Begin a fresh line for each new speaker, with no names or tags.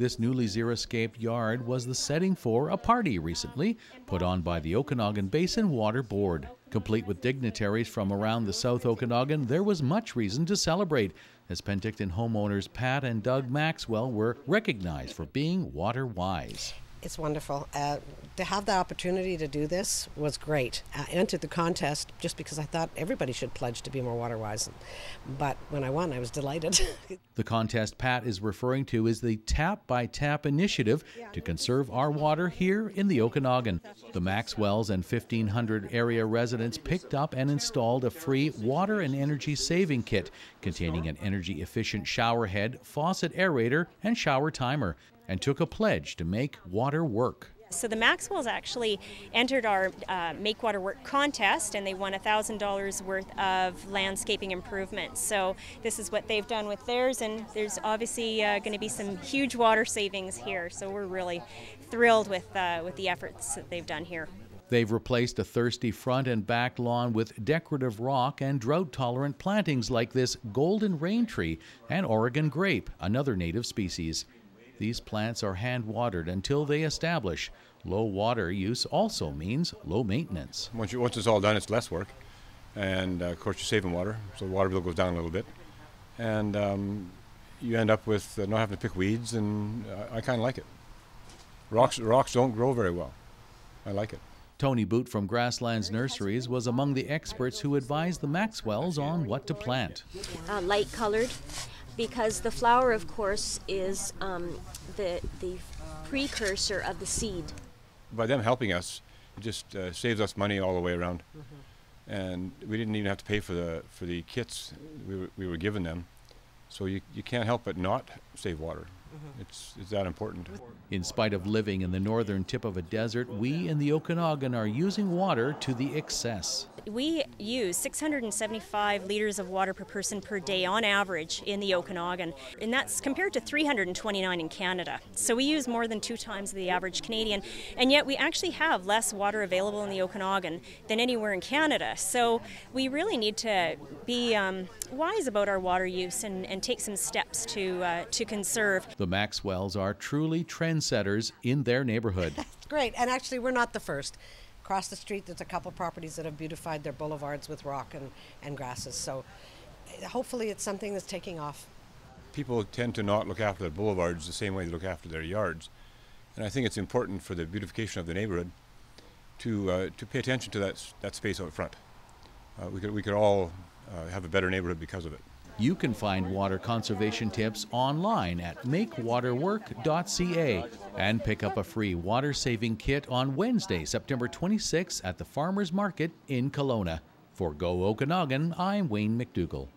This newly xeriscaped yard was the setting for a party recently put on by the Okanagan Basin Water Board. Complete with dignitaries from around the South Okanagan, there was much reason to celebrate, as Penticton homeowners Pat and Doug Maxwell were recognized for being water-wise.
It's wonderful. To have the opportunity to do this was great. I entered the contest just because I thought everybody should pledge to be more water-wise. But when I won, I was delighted.
The contest Pat is referring to is the Tap by Tap initiative to conserve our water here in the Okanagan. The Maxwells and 1,500 area residents picked up and installed a free water and energy saving kit containing an energy-efficient shower head, faucet aerator, and shower timer, and took a pledge to make water work.
So the Maxwells actually entered our Make Water Work contest, and they won $1,000 worth of landscaping improvements. So this is what they've done with theirs, and there's obviously going to be some huge water savings here. So we're really thrilled with the efforts that they've done here.
They've replaced a thirsty front and back lawn with decorative rock and drought-tolerant plantings like this golden rain tree and Oregon grape, another native species. These plants are hand-watered until they establish. Low water use also means low maintenance.
Once it's all done, it's less work. And of course, you're saving water, so the water bill goes down a little bit. And you end up with not having to pick weeds, and I kind of like it. Rocks don't grow very well. I like it.
Tony Boot from Grasslands Nurseries was among the experts who advised the Maxwells on what to plant.
Light-colored, because the flower, of course, is the precursor of the seed.
By them helping us, it just saves us money all the way around. And we didn't even have to pay for the kits we were giving them. So you can't help but not save water. It's that important.
In spite of living in the northern tip of a desert, we in the Okanagan are using water to the excess.
We use 675 liters of water per person per day on average in the Okanagan, and that's compared to 329 in Canada. So we use more than 2 times the average Canadian, and yet we actually have less water available in the Okanagan than anywhere in Canada. So we really need to be wise about our water use and take some steps to conserve.
The Maxwells are truly trendsetters in their neighborhood.
Great, and actually we're not the first. Across the street, there's a couple properties that have beautified their boulevards with rock and grasses. So hopefully it's something that's taking off.
People tend to not look after their boulevards the same way they look after their yards. And I think it's important for the beautification of the neighborhood to pay attention to that space out front. We could all have a better neighborhood because of it.
You can find water conservation tips online at makewaterwork.ca and pick up a free water-saving kit on Wednesday, September 26th at the Farmers Market in Kelowna. For Go Okanagan, I'm Wayne McDougall.